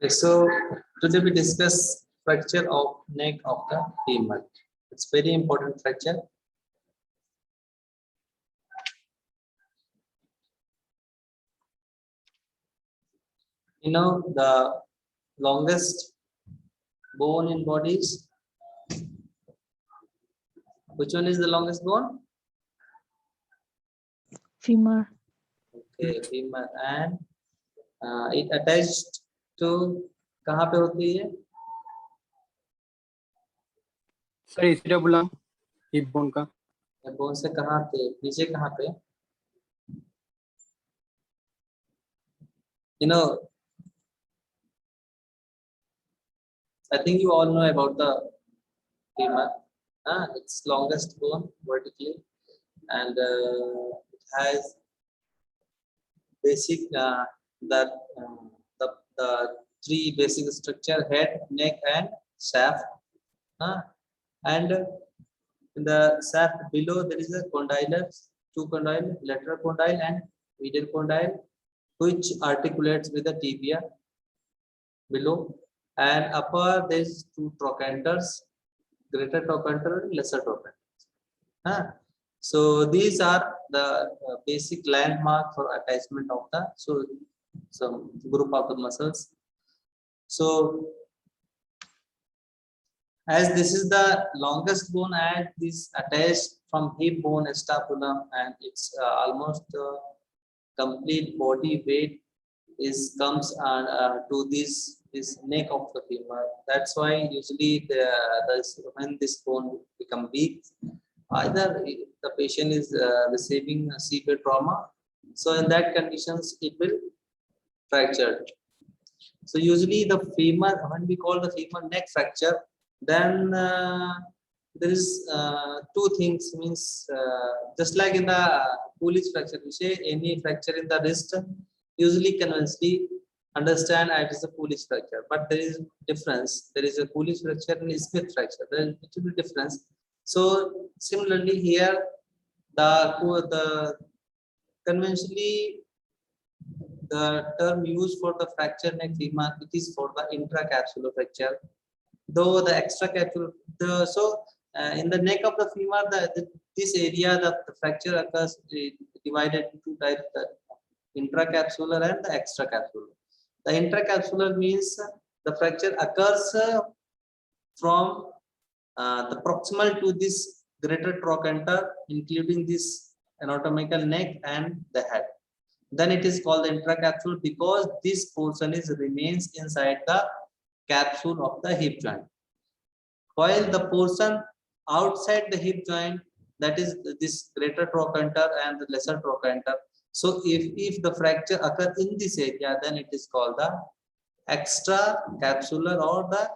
Okay, so today we discuss fracture of neck of the femur. It's very important fracture. You know the longest bone in bodies. Which one is the longest bone? Femur. Okay, femur, and it attached to कहाँ पे होती है? Sir इसलिए बोला hip bone का bone से कहाँ पे? नीचे कहाँ पे? You know, I think you all know about the femur. It's longest bone vertically, and it has basic the three basic structure: head, neck, and shaft. And in the shaft below there is a condyle, two condyle, lateral condyle and medial condyle, which articulates with the tibia below, and upper there is two trochanters, greater trochanter and lesser trochanter. So these are the basic landmark for attachment of the some group of the muscles. So as this is the longest bone and this attached from hip bone scapula, and it's almost complete body weight comes to this neck of the femur. That's why usually when this bone become weak, either the patient is receiving a severe trauma, so in that conditions it will fracture. So usually the femur, when we call the femur neck fracture, then there is two things, means just like in the Coolidge fracture, we say any fracture in the wrist, usually conventionally understand it is a Coolidge fracture, but there is difference. There is a Coolidge fracture and a Smith fracture. There is a little bit difference. So similarly here, the conventionally the term used for the fracture neck femur, it is for the intracapsular fracture. Though the extracapsular, in the neck of the femur, this area the fracture occurs divided into two types: the intracapsular and the extracapsular. The intracapsular means the fracture occurs from the proximal to this greater trochanter, including this anatomical neck and the head. Then it is called the intracapsular because this portion remains inside the capsule of the hip joint, while the portion outside the hip joint, that is this greater trochanter and the lesser trochanter. So if the fracture occurs in this area, then it is called the extracapsular or the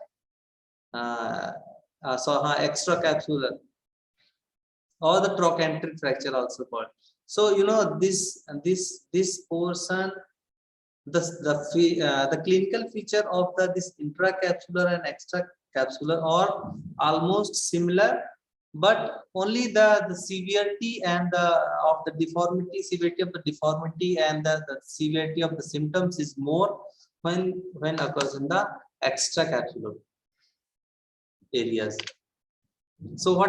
extracapsular or the trochanteric fracture also called. So you know this portion, the clinical feature of this intracapsular and extracapsular are almost similar, but only the severity and of the deformity, severity of the deformity and the severity of the symptoms is more when occurs in the extracapsular areas. So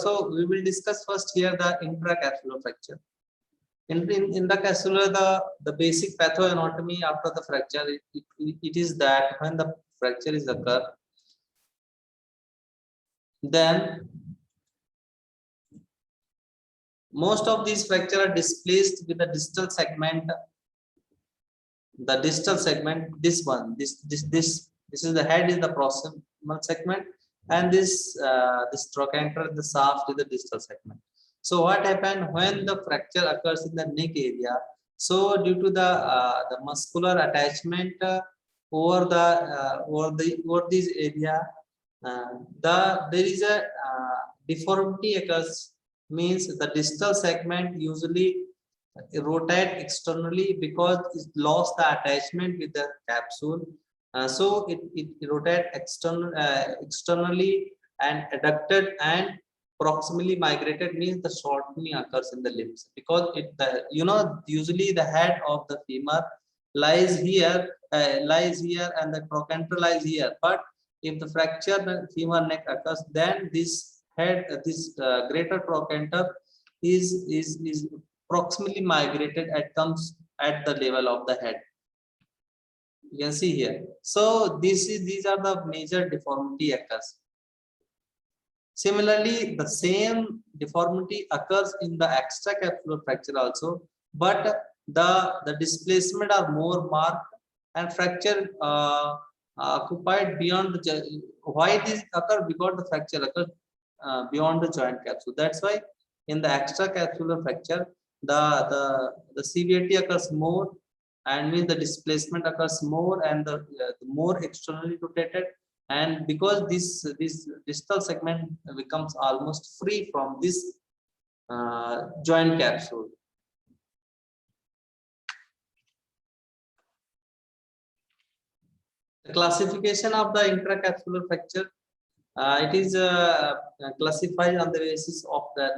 so we will discuss first here the intracapsular fracture. In the capsular, the basic pathoanatomy after the fracture, it is that when the fracture is occur, then most of these fracture are displaced with the distal segment. The distal segment, this one, this is the head, is the proximal segment, and this trochanter, the shaft, is the distal segment. So what happened when the fracture occurs in the neck area? So due to the muscular attachment over this area, there is a deformity occurs. Means the distal segment usually rotate externally because it lost the attachment with the capsule. So it rotate externally and adducted and proximally migrated, means the shortening occurs in the limbs, because usually the head of the femur lies here, and the trochanter lies here. But if the fracture femur neck occurs, then this head, greater trochanter is proximally migrated and comes at the level of the head. You can see here. So these are the major deformity occurs. Similarly, the same deformity occurs in the extracapsular fracture also, but the displacement are more marked and fracture occupied beyond the. Why this occur? Because the fracture occurs beyond the joint capsule. That's why in the extracapsular fracture, the severity occurs more, and means the displacement occurs more, and the more externally rotated. And because this distal segment becomes almost free from this joint capsule. The classification of the intracapsular fracture, it is classified on the basis of that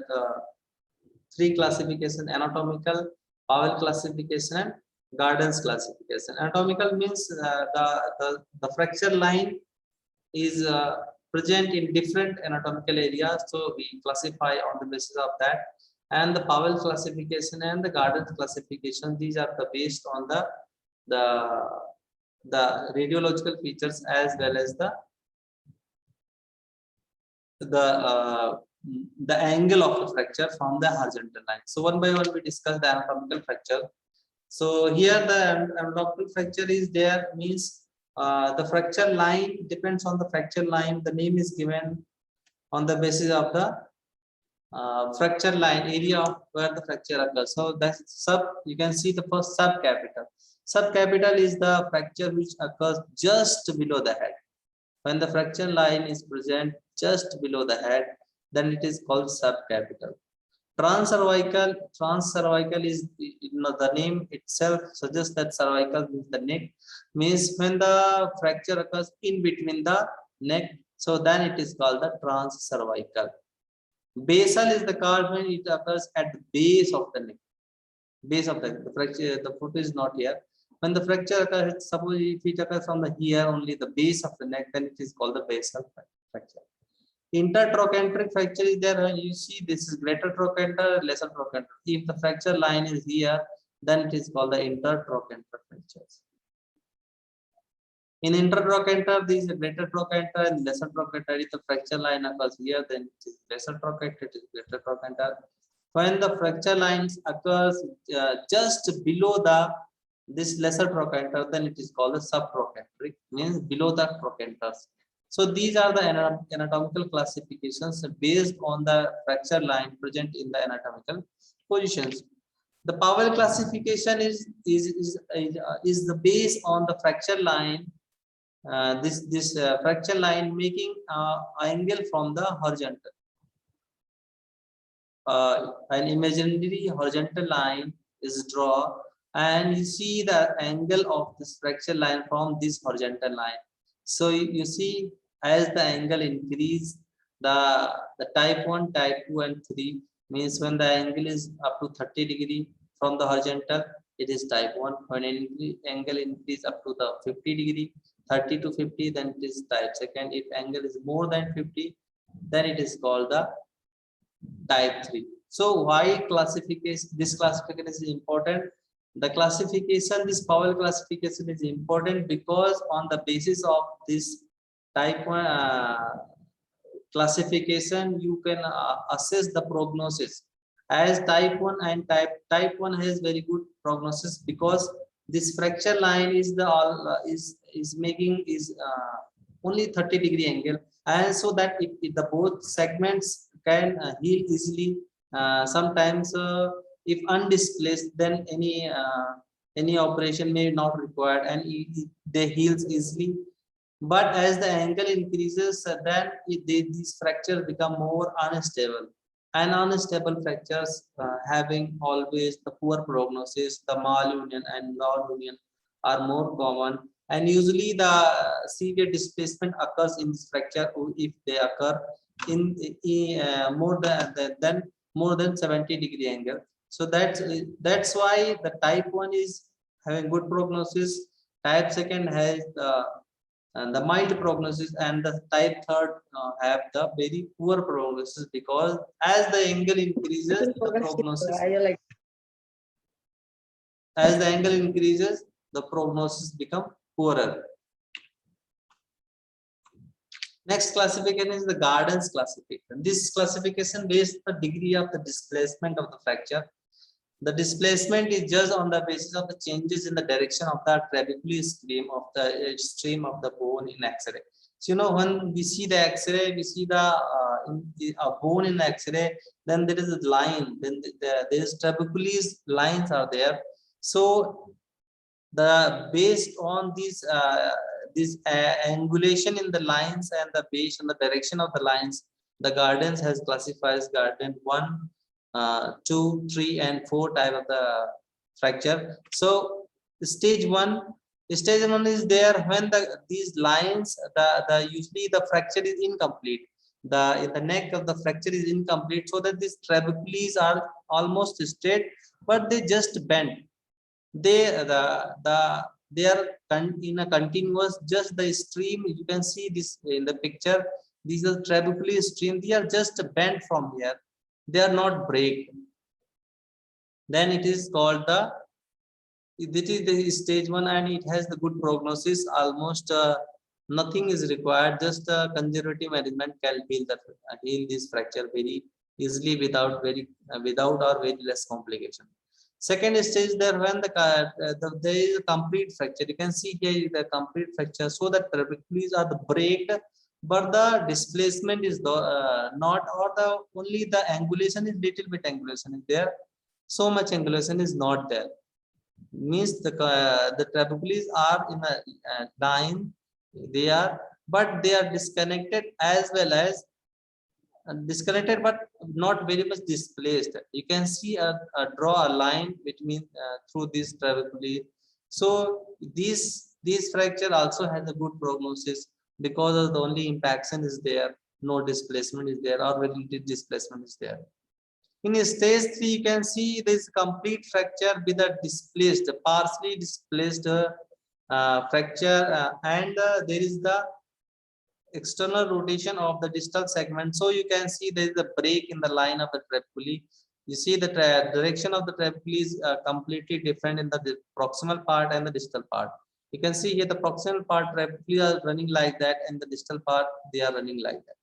three classification: anatomical, Powell classification, and Gardner's classification. Anatomical means the fracture line is present in different anatomical areas, so we classify on the basis of that. And the Powell classification and the Gardner's classification, these are based on the radiological features as well as the angle of the fracture from the horizontal line. So one by one we discuss the anatomical fracture. So here the anatomical fracture is there, means the fracture line depends on the fracture line. The name is given on the basis of the fracture line area of where the fracture occurs. So that's sub. You can see the first subcapital. Subcapital is the fracture which occurs just below the head. When the fracture line is present just below the head, then it is called subcapital. Transcervical is, the name itself suggests that cervical means the neck, means when the fracture occurs in between the neck, so then it is called the transcervical. Basal is the card when it occurs at the base of the neck, base of the fracture. The foot is not here. When the fracture occurs, suppose if it occurs from the here only, the base of the neck, then it is called the basal fracture. Intertrochanteric fracture is there. You see, this is greater trochanter, lesser trochanter. If the fracture line is here, then it is called the intertrochanter fractures. In intertrochanter, this is greater trochanter and lesser trochanter. If the fracture line occurs here, then it is lesser trochanter, it is greater trochanter. When the fracture lines occurs just below this lesser trochanter, then it is called the subtrochanteric, means below the trochanters. So these are the anatomical classifications based on the fracture line present in the anatomical positions. The Powell classification is the base on the fracture line. This fracture line making angle from the horizontal. An imaginary horizontal line is drawn, and you see the angle of this fracture line from this horizontal line. So you see, as the angle increase, the type 1, type 2, and 3 means when the angle is up to 30 degree from the horizontal, it is type 1. When angle increase up to the 50 degree, 30 to 50, then it is type 2. If angle is more than 50, then it is called the type 3. So why classification? This classification is important. The classification, this Powell classification is important because on the basis of this type 1 classification, you can assess the prognosis. As type 1 and type 1 has very good prognosis because this fracture line is making only 30 degree angle, and so that if the both segments can heal easily. Sometimes if undisplaced, then any operation may not required, and they heals easily. But as the angle increases, then these fractures become more unstable, and unstable fractures having always the poor prognosis. The malunion and non-union are more common, and usually the severe displacement occurs in this fracture if they occur in more than 70 degree angle. So that's why the type 1 is having good prognosis, type second has the mild prognosis, and the type third have the very poor prognosis, because as the angle increases, the prognosis, as the angle increases, the prognosis become poorer. Next classification is the Gardens classification. This classification based on the degree of the displacement of the fracture. The displacement is judged on the basis of the changes in the direction of the trabecular stream of the bone in X-ray. So, you know, when we see the X-ray, we see the bone in X-ray, then there is a line, then there is trabecular lines are there. So the based on these this angulation in the lines and the based on the direction of the lines, the Gardens has classified Garden 1, 2, 3, and 4 type of the fracture. So stage one is there when these lines, the usually the fracture is incomplete. The neck of the fracture is incomplete, so that these trabecules are almost straight, but they just bend. They are in a continuous, just the stream, you can see this in the picture, these are trabecular stream, they are just bent from here, they are not break. Then it is called this is the stage 1, and it has the good prognosis. Almost nothing is required, just conservative management can heal this fracture very easily without or very less complication. Second stage there when there is a complete fracture. You can see here the complete fracture, so that trabecules are the break, but the displacement is not, or the only the angulation is little bit angulation is there. So much angulation is not there. Means the trabecules are in a line, but they are disconnected as well as disconnected, but not very much displaced. You can see draw a line between through this trabeculae. So these fracture also has a good prognosis, because of the only impaction is there, no displacement is there, or very little displacement is there. In stage 3, you can see this complete fracture with a displaced, partially displaced fracture, and there is the external rotation of the distal segment. So you can see there is a break in the line of the trabeculae. You see the direction of the trabeculae is completely different in the proximal part and the distal part. You can see here the proximal part trabeculae are running like that, and the distal part they are running like that.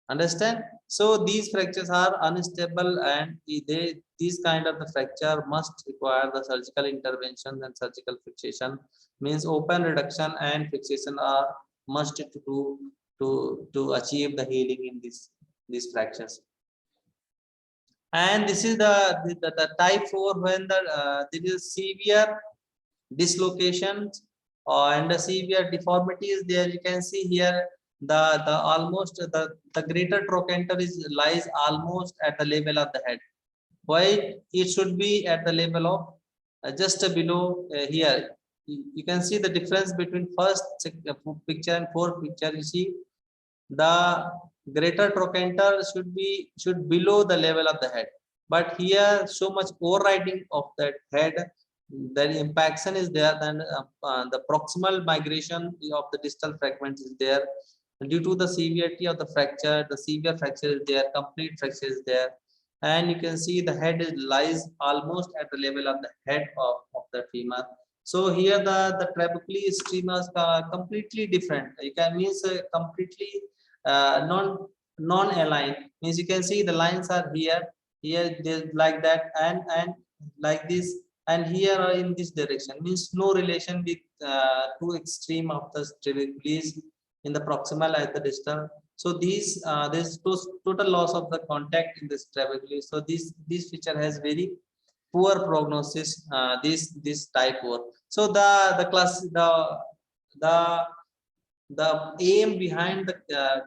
Understand? So these fractures are unstable, and these kind of the fracture must require the surgical intervention and surgical fixation. Means open reduction and fixation are must to do to achieve the healing in these fractures. And this is the type 4, when there is severe dislocations and the severe deformities there. You can see here the almost the greater trochanter lies almost at the level of the head. Why it should be at the level of just below here. You can see the difference between first picture and fourth picture. You see the greater trochanter should below the level of the head, but here so much overriding of that head, the impaction is there. Then the proximal migration of the distal fragments is there. Due to the severity of the fracture, the severe fracture is there, complete fracture is there, and you can see the head lies almost at the level of the head of the femur. So here the trabecular streamers are completely different. You can means completely non-aligned. Means you can see the lines are here like that, and like this, and here are in this direction. Means no relation with two extreme of the trabecules in the proximal and the distal. So these there's total loss of the contact in this trabeculae. So this feature has very poor prognosis. This type 4. So the aim behind the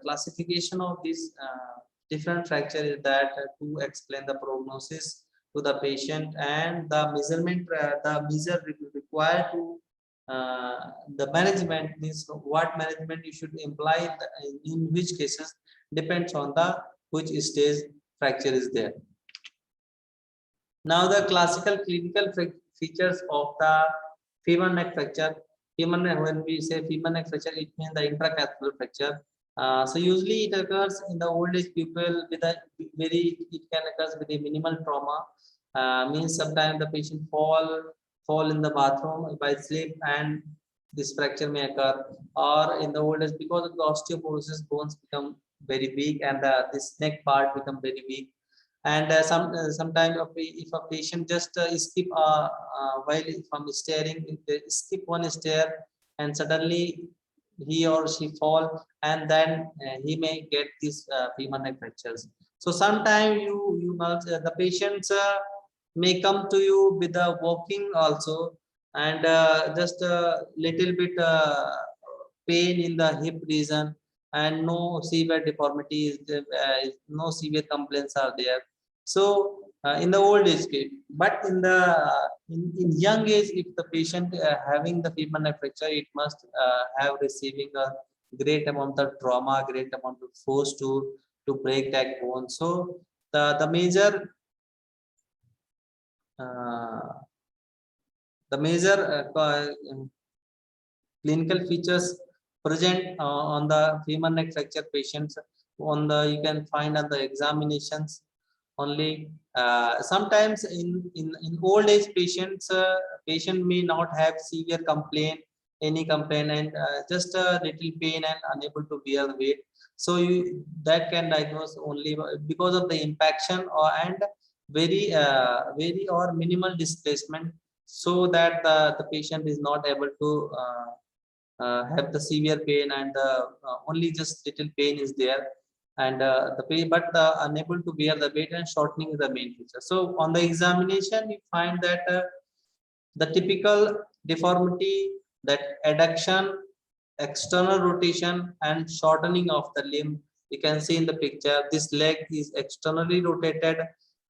classification of this different fracture is that to explain the prognosis to the patient, and the measurement, the measure required to the management, means what management you should imply in which cases depends on the which stage fracture is there. Now the classical clinical features of the femur neck fracture. Femur neck, when we say femur neck fracture, it means the intracapsular fracture. So usually it occurs in the old age people with a it can occur with a minimal trauma. Means sometimes the patient fall in the bathroom by sleep and this fracture may occur, or in the old age because of the osteoporosis bones become very weak and this neck part become very weak. And sometimes if a patient just skip while from staring, if they skip one stair and suddenly he or she fall, and then he may get these femur neck fractures. So sometimes you must the patients may come to you with the walking also, and just a little bit pain in the hip region, and no severe deformities, no severe complaints are there. So in the old age kid, but in young age, if the patient having the femur neck fracture, it must have receiving a great amount of trauma, great amount of force to break that bone. So the major uh, clinical features present on the femur neck fracture patients on the you can find on the examinations only. Sometimes in old age patients, patient may not have severe complaint, any complaint, and just a little pain and unable to bear the weight. So you that can diagnose only because of the impaction or and very or minimal displacement, so that the patient is not able to have the severe pain, and only just little pain is there, and the pain but unable to bear the weight, and shortening is the main feature. So on the examination you find that the typical deformity, that adduction, external rotation and shortening of the limb. You can see in the picture this leg is externally rotated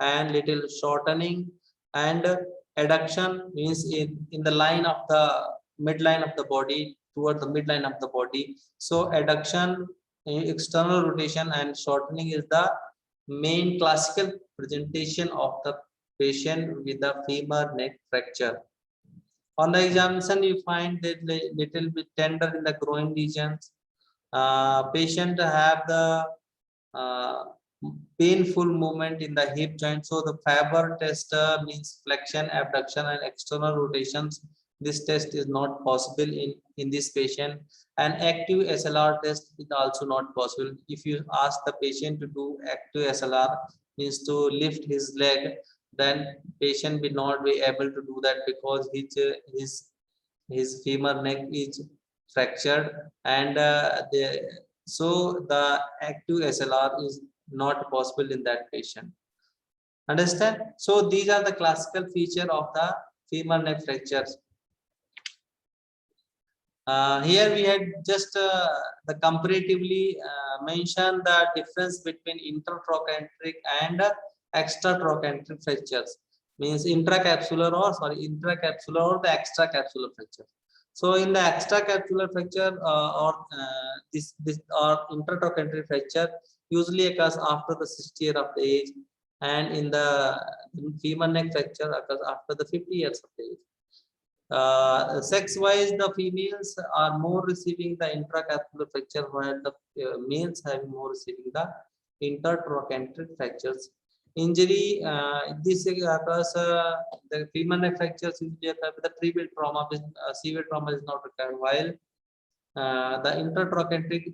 and little shortening, and adduction means in the line of the midline of the body, toward the midline of the body. So adduction, external rotation and shortening is the main classical presentation of the patient with the femur neck fracture. On the examination, you find that little bit tender in the groin regions. Patient have the uh, painful movement in the hip joint. So the Faber test means flexion, abduction, and external rotations. This test is not possible in this patient. An active SLR test is also not possible. If you ask the patient to do active SLR, means to lift his leg, then patient will not be able to do that because his femur neck is fractured, and so the active SLR is not possible in that patient. Understand? So these are the classical feature of the femur neck fractures. Here we had just the comparatively mentioned the difference between intertrochanteric and extratrochanteric fractures. Means intracapsular or the extracapsular fracture. So in the extracapsular fracture this or intertrochanteric fracture usually occurs after the 60 years of the age, and in the femur neck fracture occurs after the 50 years of the age. Sex wise, the females are more receiving the intracapsular fracture, while the males have more receiving the intertrochanteric fractures. Injury, this occurs the femur neck fractures usually occur with the trivial trauma. Severe trauma is not required, while the intertrochanteric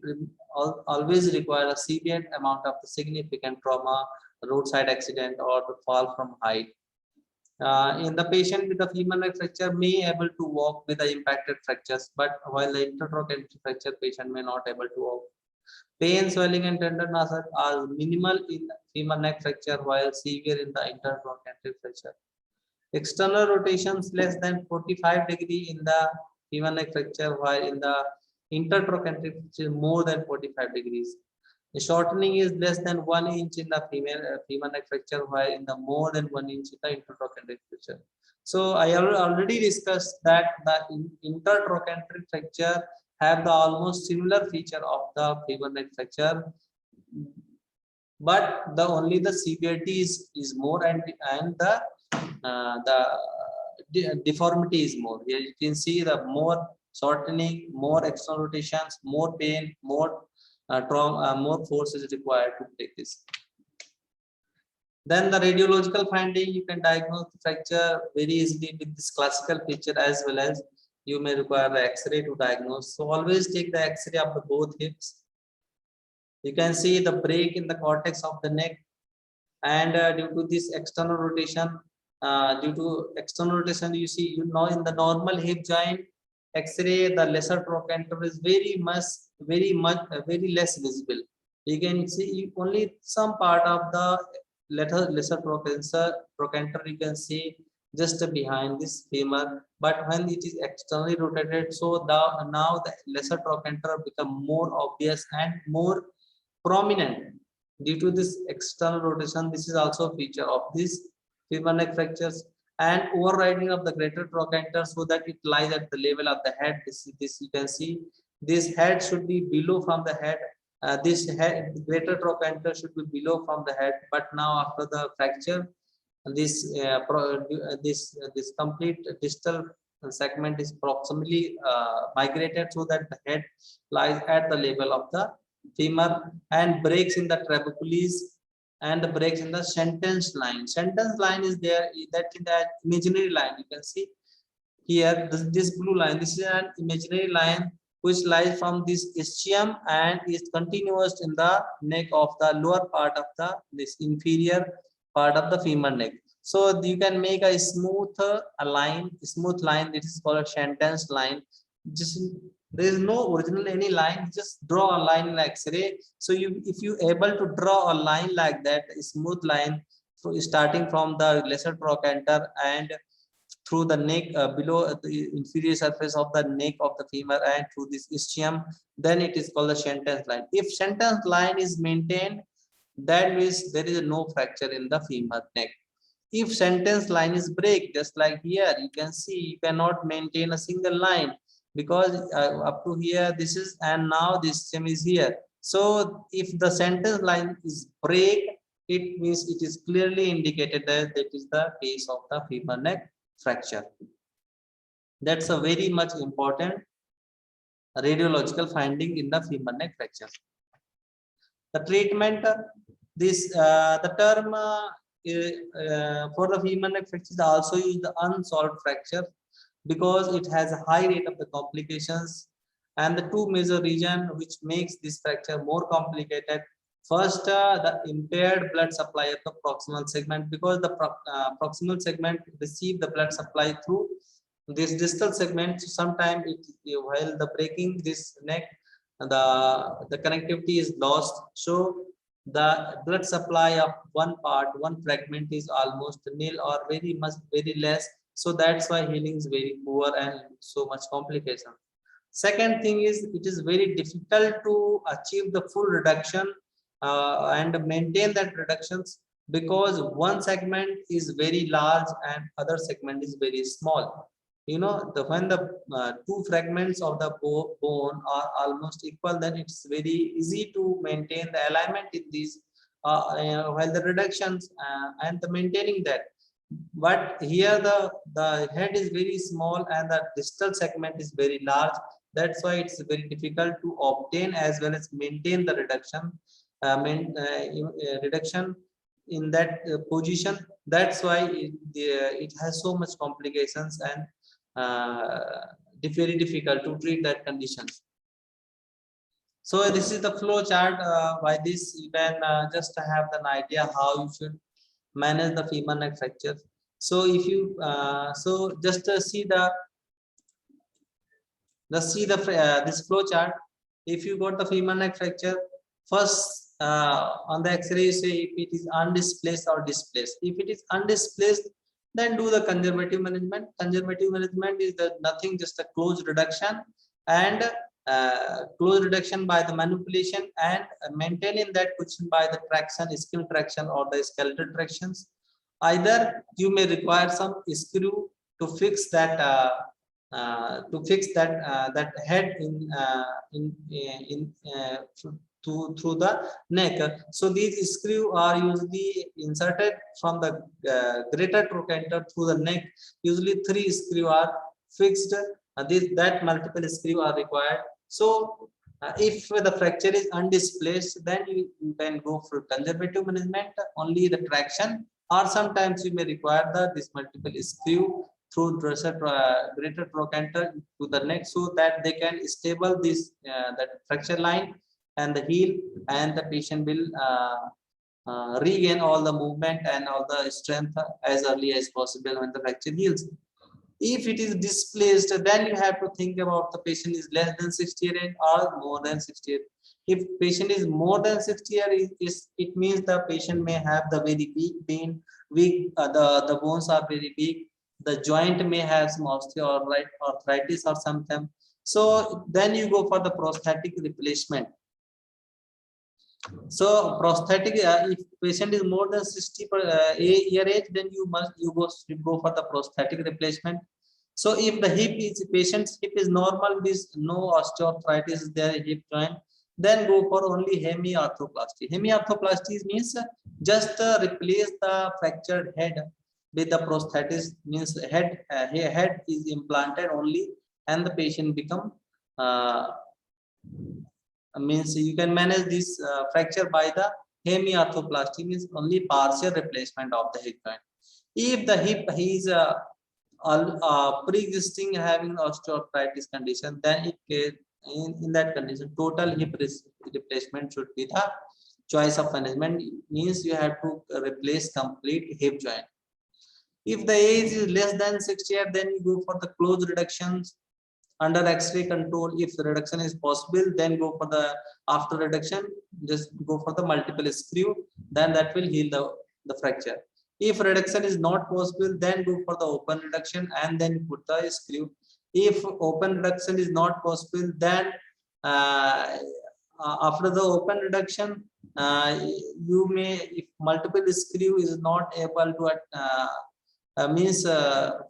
always require a severe amount of the significant trauma, roadside accident or the fall from height. In the patient with the femur neck fracture may able to walk with the impacted fractures, but while the intertrochanteric fracture patient may not able to walk. Pain, swelling, and tenderness are minimal in femur neck fracture, while severe in the intertrochanteric fracture. External rotations less than 45 degree in the femur neck fracture, while in the intertrochanteric fracture more than 45 degrees. The shortening is less than 1 inch in the femur neck fracture, while in the more than 1 inch in the intertrochanteric fracture. So I already discussed that the intertrochanteric fracture have the almost similar feature of the femur neck fracture, but the only the severity is more, and the deformity is more. Here you can see the more shortening, more external rotations, more pain, more trauma, more force is required to take this. Then the radiological finding, you can diagnose the fracture very easily with this classical picture, as well as you may require the X-ray to diagnose. So always take the X-ray of the both hips. You can see the break in the cortex of the neck, and due to this external rotation, you see, in the normal hip joint X-ray, the lesser trochanter is very very less visible. You can see only some part of the lesser trochanter you can see just behind this femur, but when it is externally rotated, so now the lesser trochanter become more obvious and more prominent due to this external rotation. This is also a feature of this femur neck fractures. And overriding of the greater trochanter, so that it lies at the level of the head. This you can see, this head should be below from the head. This head, greater trochanter, should be below from the head, but now after the fracture, this this complete distal segment is proximally migrated, so that the head lies at the level of the femur, and breaks in the trabecules and the breaks in the sentence line. Sentence line is there, that in the imaginary line. You can see here this blue line. This is an imaginary line which lies from this ischium and is continuous in the neck of the lower part of this inferior part of the femur neck. So you can make a smooth line. This is called a sentence line. Just there is no original any line, just draw a line in X-ray. So if you able to draw a line like that, a smooth line, starting from the lesser trochanter and through the neck, below the inferior surface of the neck of the femur and through this ischium, then it is called the sentence line. If sentence line is maintained, that means there is no fracture in the femur neck. If sentence line is break, just like here, you can see you cannot maintain a single line, because up to here this is, and now this same is here. So if the sentence line is break, it means it is clearly indicated that that is the case of the femur neck fracture. That's a very much important radiological finding in the femur neck fracture. The treatment, the term for the femur neck fracture is also used the unsolved fracture, because it has a high rate of the complications, and the two major reasons which makes this fracture more complicated. First, the impaired blood supply of the proximal segment, because the proximal segment receive the blood supply through this distal segment. So sometimes while the breaking this neck, the connectivity is lost, so the blood supply of one fragment is almost nil or very less. So that's why healing is very poor and so much complication. Second thing is, it is very difficult to achieve the full reduction and maintain that reductions, because one segment is very large and other segment is very small. When the two fragments of the bone are almost equal, then it's very easy to maintain the alignment in these while the reductions and the maintaining that. But here the head is very small and the distal segment is very large. That's why it's very difficult to obtain as well as maintain the reduction reduction in that position. That's why it has so much complications and very difficult to treat that conditions. So this is the flow chart. By this you can just have an idea how you should manage the femur neck fracture. So if you just see this flow chart. If you got the femur neck fracture, first on the X-ray, say if it is undisplaced or displaced. If it is undisplaced, then do the conservative management. Conservative management is nothing, just a close reduction, and close reduction by the manipulation, and maintaining that position by the traction, skin traction or the skeletal tractions. Either you may require some screw to fix that that head through the neck. So these screws are usually inserted from the greater trochanter through the neck. Usually 3 screws are fixed. That multiple screws are required. So if the fracture is undisplaced, then you can go for conservative management, only the traction, or sometimes you may require this multiple screw through greater trochanter to the neck, so that they can stable this that fracture line and the heel, and the patient will regain all the movement and all the strength as early as possible when the fracture heals. If it is displaced, then you have to think about the patient is less than 60 years or more than 60 years. If patient is more than 60 years, it means the patient may have the very weak pain, the bones are very weak, the joint may have some osteoarthritis or something. So then you go for the prosthetic replacement. So prosthetic, if patient is more than 60 year age, then you go for the prosthetic replacement. So if the patient's hip is normal, this no osteoarthritis there hip joint, then go for only hemiarthroplasty. Hemiarthroplasty means just replace the fractured head with the prosthesis, means head is implanted only, and the patient become means you can manage this fracture by the hemiarthroplasty, means only partial replacement of the hip joint. If the hip is pre-existing having osteoarthritis condition, then in that condition total hip replacement should be the choice of management, means you have to replace complete hip joint. If the age is less than 60 years, then you go for the close reductions under X-ray control. If the reduction is possible, then go for the after reduction, just go for the multiple screw, then that will heal the fracture. If reduction is not possible, then go for the open reduction and then put the screw. If open reduction is not possible, then after the open reduction, you may, if multiple screw is not able to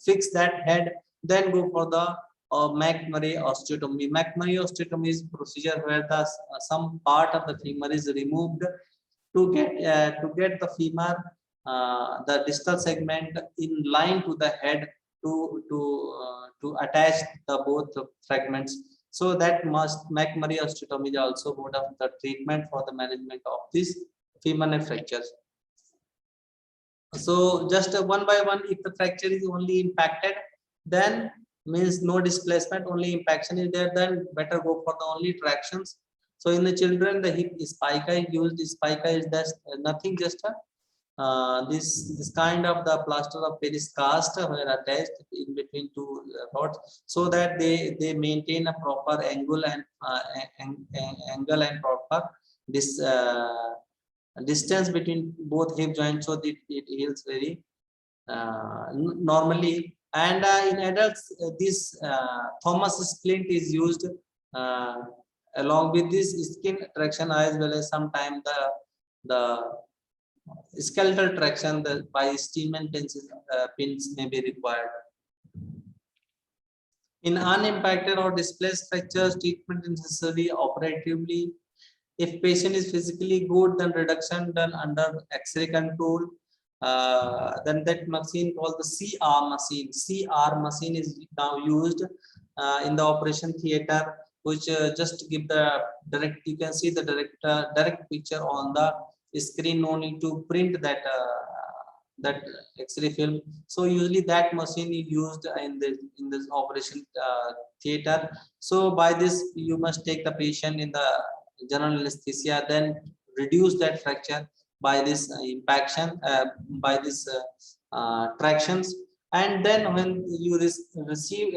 fix that head, then go for the McMurray osteotomy. McMurray osteotomy is procedure where the some part of the femur is removed to get the femur, the distal segment in line to the head to attach the both fragments. So that McMurray osteotomy is also one of the treatment for the management of this femur fractures. So just one by one, if the fracture is only impacted, then means no displacement, only impaction is there, then better go for the only tractions. So in the children, the hip spica is used. Spica is just nothing, just this kind of the plaster of Paris cast were attached in between two rods, so that they maintain a proper angle and proper this distance between both hip joints, so that it heals very normally. And in adults, this Thomas splint is used along with this skin traction, as well as sometimes the skeletal traction by Steelman pins may be required. In unimpacted or displaced fractures, treatment is necessary operatively. If patient is physically good, then reduction done under X-ray control. Then that machine called the CR machine. CR machine is now used in the operation theater, which just give the direct. You can see the direct picture on the screen. No need to print that that X-ray film. So usually that machine is used in this operation theater. So by this, you must take the patient in the general anesthesia, then reduce that fracture by this impaction, by this tractions, and then when you receive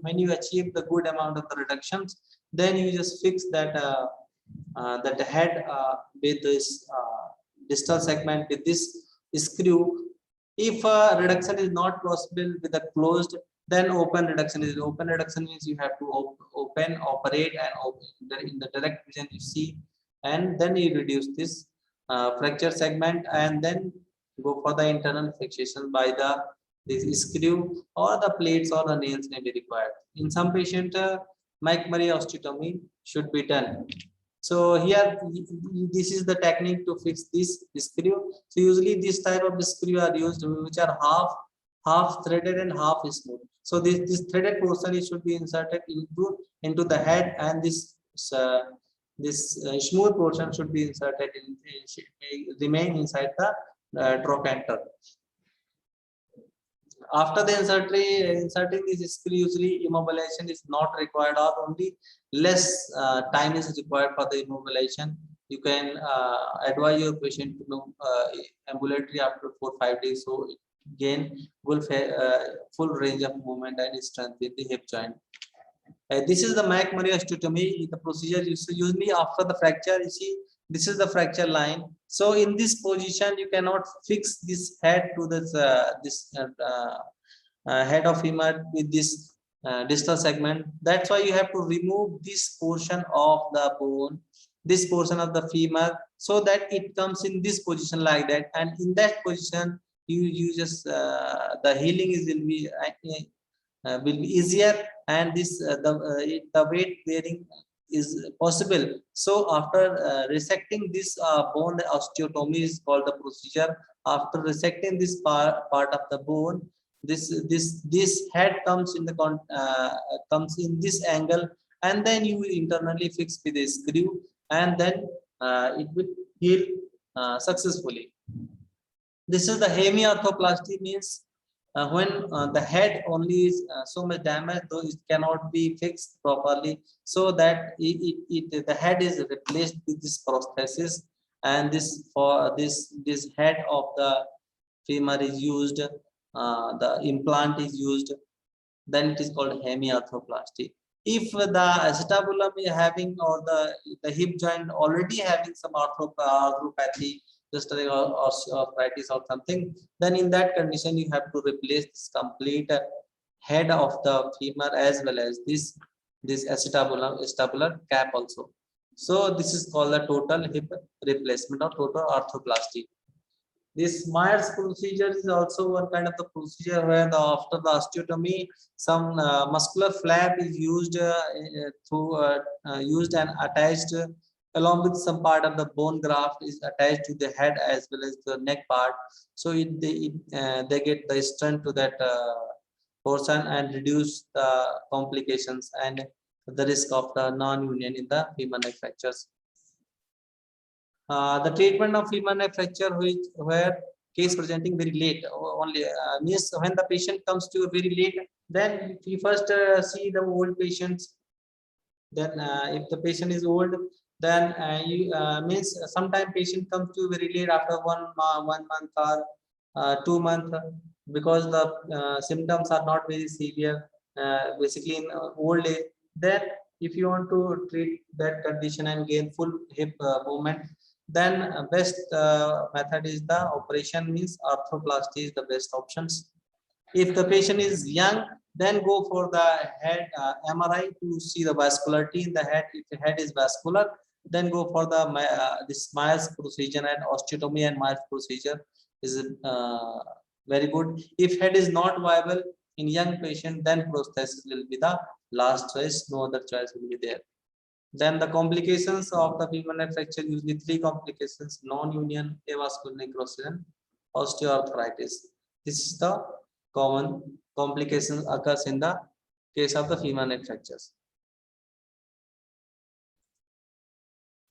when you achieve the good amount of the reductions, then you just fix that that head with this distal segment with this screw. If reduction is not possible with a closed, then open reduction is. Open reduction means you have to open, operate, and open in the direct vision you see, and then you reduce this fracture segment, and then go for the internal fixation by this screw, or the plates or the nails may be required. In some patient, McMurray osteotomy should be done. So here, this is the technique to fix this screw. So usually this type of screw are used, which are half threaded and half smooth. So this threaded portion should be inserted into the head, and this smooth portion should be inserted remain inside the trochanter. After the inserting this screw, usually immobilization is not required, or only less time is required for the immobilization. You can advise your patient to do ambulatory after 4-5 days, so it gain full range of movement and strength in the hip joint. This is the McMurray osteotomy. The procedure usually after the fracture. You see, this is the fracture line. So in this position, you cannot fix this head to this head of femur with this distal segment. That's why you have to remove this portion of the bone, this portion of the femur, so that it comes in this position like that. And in that position, you just the healing will be easier, and this the weight bearing is possible. So after resecting this bone, the osteotomy is called the procedure. After resecting this part of the bone, this head comes in comes in this angle, and then you internally fix with a screw, and then it will heal successfully. This is the hemiarthroplasty, means when the head only is so much damaged, though it cannot be fixed properly, so that the head is replaced with this prosthesis, and this head of the femur is used, the implant is used, then it is called hemiarthroplasty. If the acetabulum is having, or the hip joint already having some arthropathy, just like arthritis or something, then in that condition you have to replace this complete head of the femur, as well as this acetabular cap also. So this is called the total hip replacement or total arthroplasty. This Myers procedure is also one kind of the procedure where after the osteotomy, some muscular flap is used used and attached, along with some part of the bone graft is attached to the head as well as the neck part. So they get the strength to that portion and reduce the complications and the risk of the non-union in the femur neck fractures. The treatment of femur neck fracture, where case presenting very late, only means when the patient comes to you very late, then we first see the old patients. Then if the patient is old, then you means sometime patient comes to you very late, after 1 month or 2 months, because the symptoms are not very severe, basically in old age. Then if you want to treat that condition and gain full hip movement, then best method is the operation, means arthroplasty is the best options. If the patient is young, then go for the head MRI to see the vascularity in the head. If the head is vascular, then go for the this Myers procedure, and osteotomy and Myers procedure is very good. If head is not viable in young patient, then prosthesis will be the last choice. No other choice will be there. Then the complications of the femur neck fracture, usually 3 complications: non-union, avascular necrosis, and osteoarthritis. This is the common complications occurs in the case of the femur neck fractures.